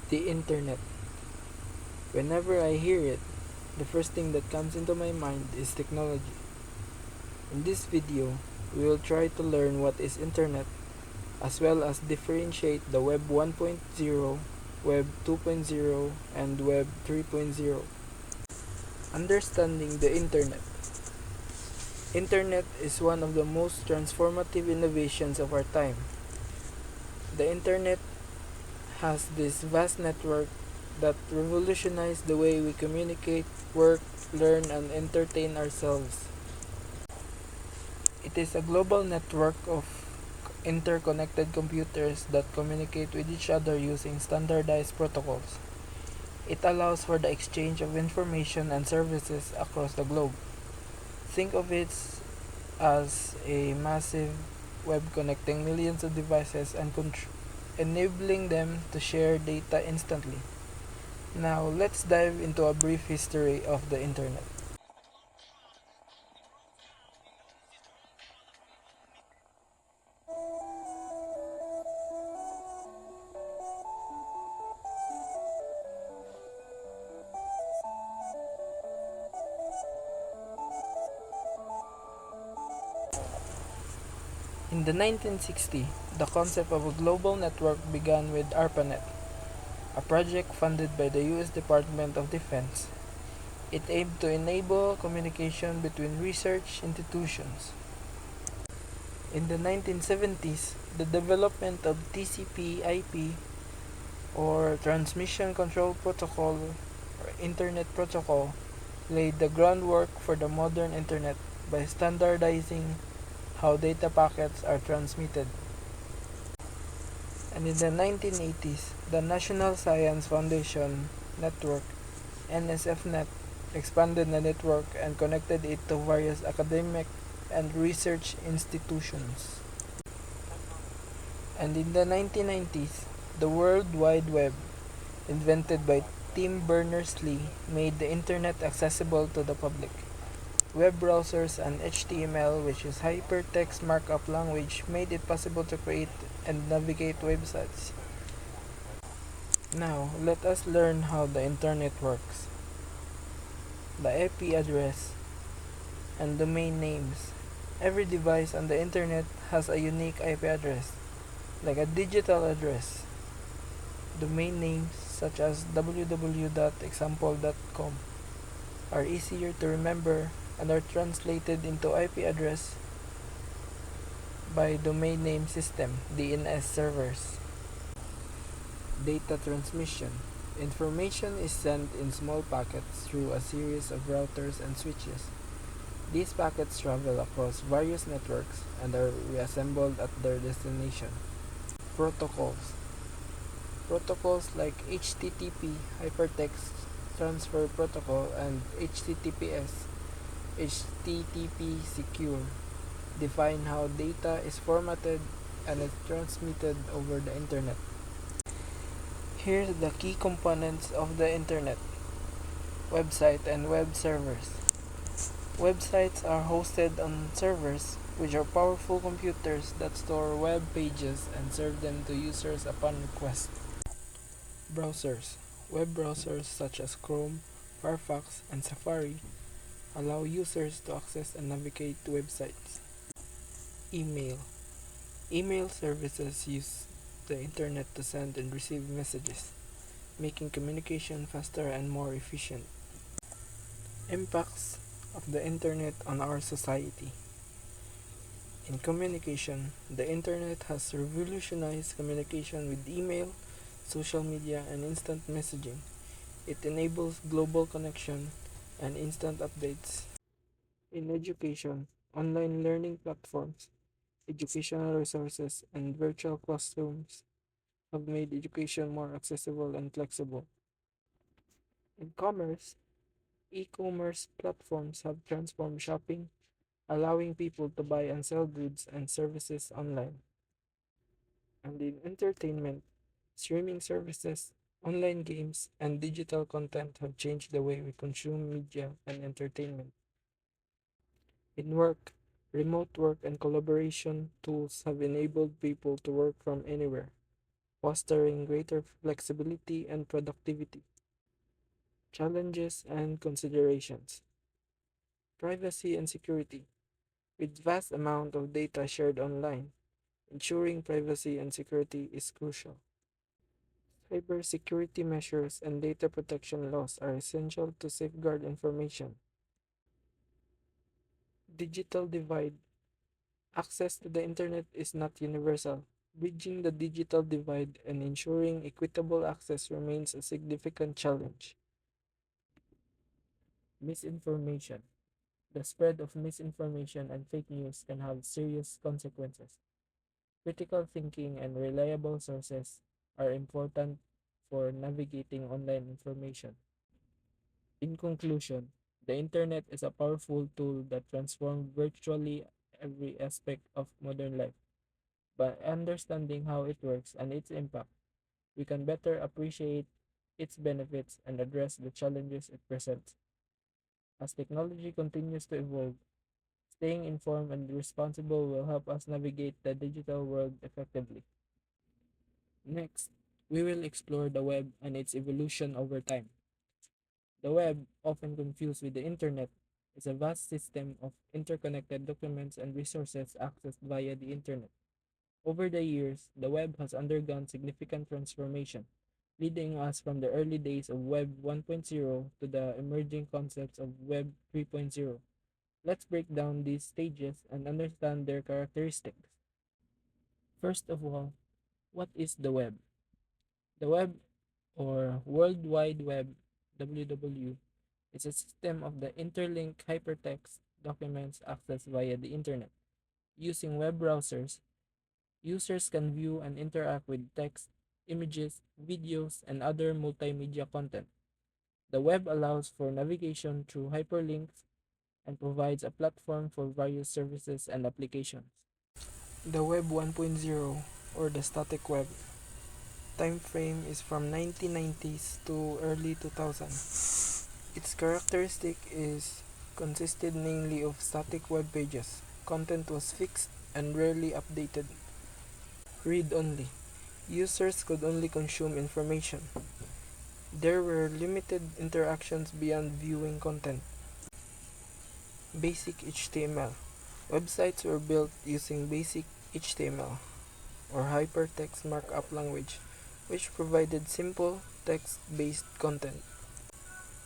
The internet. Whenever I hear it, the first thing that comes into my mind is technology. In this video, we will try to learn what is internet as well as differentiate the Web 1.0, Web 2.0, and Web 3.0. Understanding the internet. Internet is one of the most transformative innovations of our time. The internet has this vast network that revolutionized the way we communicate, work, learn, and entertain ourselves. It is a global network of interconnected computers that communicate with each other using standardized protocols. It allows for the exchange of information and services across the globe. Think of it as a massive web connecting millions of devices and enabling them to share data instantly. Now, let's dive into a brief history of the internet. In the 1960s, the concept of a global network began with ARPANET, a project funded by the US Department of Defense. It aimed to enable communication between research institutions. In the 1970s, the development of TCP/IP or Transmission Control Protocol or Internet Protocol laid the groundwork for the modern internet by standardizing how data packets are transmitted. And in the 1980s, the National Science Foundation Network, NSFNet, expanded the network and connected it to various academic and research institutions. And in the 1990s, the World Wide Web, invented by Tim Berners-Lee, made the internet accessible to the public. Web browsers and HTML, which is hypertext markup language, made it possible to create and navigate websites. Now, let us learn how the internet works. The IP address and domain names. Every device on the internet has a unique IP address, like a digital address. Domain names such as www.example.com are easier to remember and are translated into IP address by domain name system (DNS) servers. Data transmission. Information is sent in small packets through a series of routers and switches. These packets travel across various networks and are reassembled at their destination. Protocols. Protocols like HTTP Hypertext Transfer Protocol and HTTPS HTTP Secure define how data is formatted and is transmitted over the internet. Here are the key components of the internet: website and web servers. Websites are hosted on servers, which are powerful computers that store web pages and serve them to users upon request. Browsers. Web browsers such as Chrome, Firefox, and Safari allow users to access and navigate websites. Email. Email services use the internet to send and receive messages, making communication faster and more efficient. Impacts of the internet on our society. In communication, the internet has revolutionized communication with email, social media, and instant messaging. It enables global connection and instant updates. In education, online learning platforms, educational resources, and virtual classrooms have made education more accessible and flexible. In commerce, e-commerce platforms have transformed shopping, allowing people to buy and sell goods and services online. And in entertainment, streaming services, online games, and digital content have changed the way we consume media and entertainment. In work, remote work and collaboration tools have enabled people to work from anywhere. fostering greater flexibility and productivity. Challenges and considerations. Privacy and security. With vast amount of data shared online, ensuring privacy and security is crucial. Cybersecurity measures and data protection laws are essential to safeguard information. Digital divide. Access to the internet is not universal. Bridging the digital divide and ensuring equitable access remains a significant challenge. Misinformation. The spread of misinformation and fake news can have serious consequences. Critical thinking and reliable sources are important for navigating online information. In conclusion, the internet is a powerful tool that transforms virtually every aspect of modern life. By understanding how it works and its impact, we can better appreciate its benefits and address the challenges it presents. As technology continues to evolve, staying informed and responsible will help us navigate the digital world effectively. Next, we will explore the web and its evolution over time. The web, often confused with the internet, is a vast system of interconnected documents and resources accessed via the internet. Over the years, the web has undergone significant transformation, leading us from the early days of Web 1.0 to the emerging concepts of Web 3.0. Let's break down these stages and understand their characteristics. First of all, what is the web? The web, or World Wide Web, WWW, is a system of the interlinked hypertext documents accessed via the internet. Using web browsers, users can view and interact with text, images, videos, and other multimedia content. The web allows for navigation through hyperlinks and provides a platform for various services and applications. The Web 1.0, or the static web, time frame is from 1990s to early 2000. Its characteristic is consisted mainly of static web pages. Content was fixed and rarely updated. Read only. Users could only consume information. There were limited interactions beyond viewing content. Basic HTML. Websites were built using basic HTML, or hypertext markup language, which provided simple text-based content.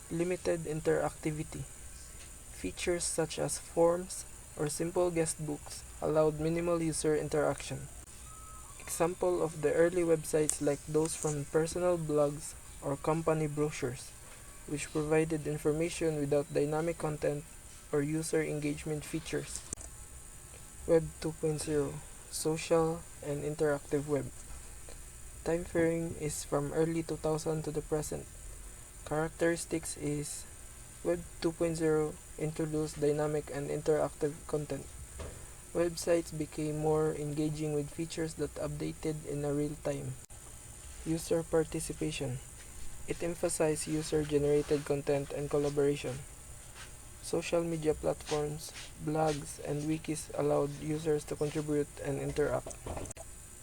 Limited interactivity. Features such as forms or simple guestbooks allowed minimal user interaction. Example of the early websites like those from personal blogs or company brochures, which provided information without dynamic content or user engagement features. Web 2.0, social and interactive web. Time frame is from early 2000 to the present. Characteristics is Web 2.0 introduced dynamic and interactive content. Websites became more engaging with features that updated in a real time. User participation. It emphasized user-generated content and collaboration. Social media platforms, blogs, and wikis allowed users to contribute and interact.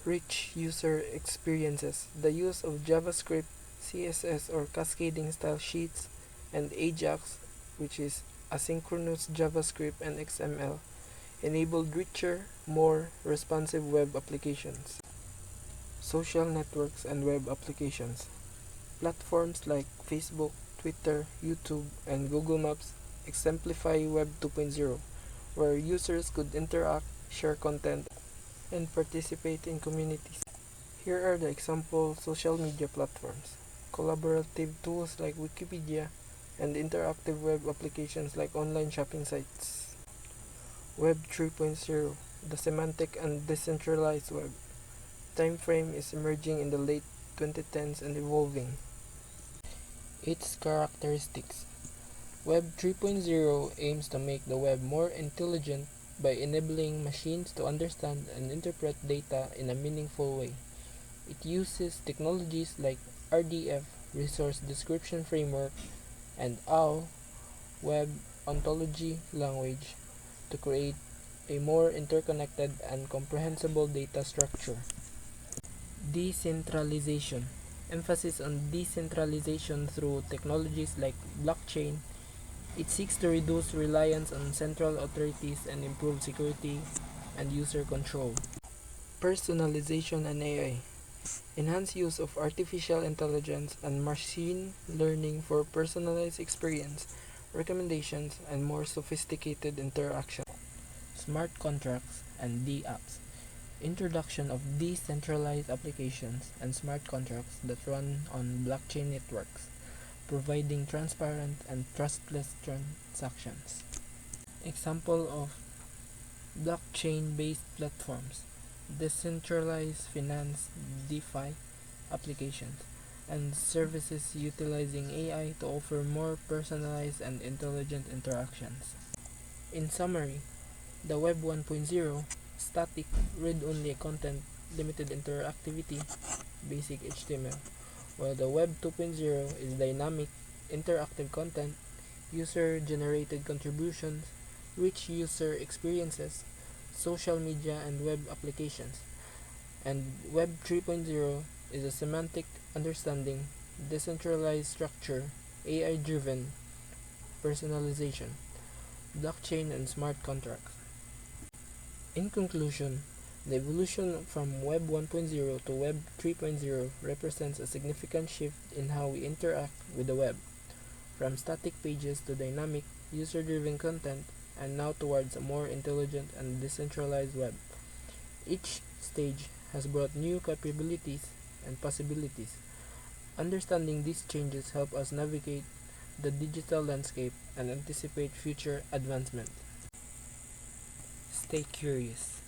Rich user experiences. The use of JavaScript, CSS or cascading style sheets, and AJAX, which is asynchronous JavaScript and XML, enabled richer, more responsive web applications. Social networks and web applications. Platforms like Facebook, Twitter, YouTube, and Google Maps exemplify Web 2.0, where users could interact, share content, and participate in communities. Here are the example social media platforms: collaborative tools like Wikipedia, and interactive web applications like online shopping sites. Web 3.0, the semantic and decentralized web. Time frame is emerging in the late 2010s and evolving. Its characteristics. Web 3.0 aims to make the web more intelligent by enabling machines to understand and interpret data in a meaningful way. It uses technologies like RDF, Resource Description Framework, and OWL, Web Ontology Language, to create a more interconnected and comprehensible data structure. Decentralization. Emphasis on decentralization through technologies like blockchain. It seeks to reduce reliance on central authorities and improve security and user control. Personalization and AI. Enhance use of artificial intelligence and machine learning for personalized experience, recommendations, and more sophisticated interaction. Smart contracts and DApps. Introduction of decentralized applications and smart contracts that run on blockchain networks, providing transparent and trustless transactions. Example of blockchain-based platforms, decentralized finance DeFi applications, and services utilizing AI to offer more personalized and intelligent interactions. In summary, the Web 1.0 static read-only content, limited interactivity, basic HTML, while the Web 2.0 is dynamic interactive content, user-generated contributions, rich user experiences, social media and web applications, and Web 3.0 is a semantic understanding, decentralized structure, AI-driven personalization, blockchain and smart contracts. In conclusion, the evolution from Web 1.0 to Web 3.0 represents a significant shift in how we interact with the web, from static pages to dynamic, user-driven content, and now towards a more intelligent and decentralized web. Each stage has brought new capabilities and possibilities. Understanding these changes help us navigate the digital landscape and anticipate future advancement. Stay curious.